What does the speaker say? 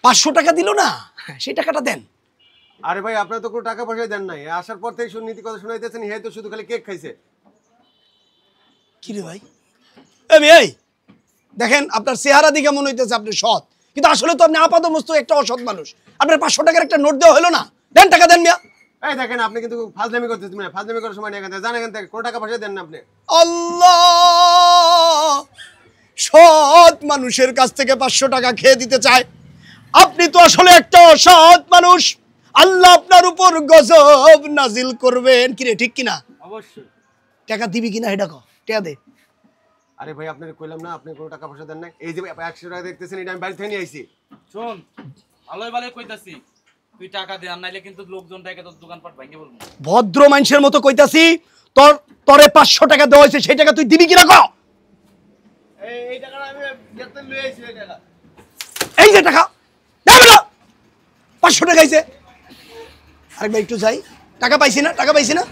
500 টাকা দিল না, সেই টাকাটা দেন। আরে ভাই আপনারা তো কোনো টাকা পয়সা দেন নাই, আসার পর থেকে নীতি কথা শুনাইতেছেন, হে তো শুধু খালি কেক খাইছে। কি রে ভাই, এই দেখেন আপনার চেহারা দিকে মনে হইতেছে আপনি সৎ, কিন্তু আসলে তো আপনি আপাতমস্তক একটা অসৎ মানুষ। আপনার 500 টাকার একটা নোট দেওয়া হলো না, দেন টাকা দেন মিয়া। এই দেখেন আপনি কিন্তু ফাজলামি করতেছেন, মানে ফাজলামি করার সময় নেই, এখান থেকে জানেন, এখান থেকে কোনো টাকা পয়সা দেন না আপনি। আল্লাহ, সৎ মানুষের কাছ থেকে 500 টাকা খেয়ে দিতে চায়। আপনি তো আসলে একটা অসৎ মানুষ, আল্লাহ আপনার উপর গজব নাজিল করবেন। কিরে ঠিক কিনা? অবশ্যই। টাকা দিবি কিনা এটা কও, টাকা দে। আরে ভাই আপনাকে কইলাম না আপনি কোনো টাকা পয়সা দেন না, এই যে 100 টাকা দেখতেছেন এটা আমি বাড়ি থেকে নিয়ে আইছি। শোন, ভালোই ভালোই কইতাছি, তুই টাকা দে, আর নাইলে কিন্তু লোকজন টাকা তোর দোকানপাট ভাঙিয়ে বলবো। ভদ্র মানুষের মতো কইতাছি, তোরে 500 টাকা দেওয়া হয়েছে, সেই টাকা তুই দিবি কিনা কও। এই টাকাটা আমি গেতে লয়ে আইছি। এই টাকা, এই যে টাকা দেবে না, 500 টাকা আইছে। আরেকবার একটু যাই, টাকা পাইছি না, টাকা পাইছি না।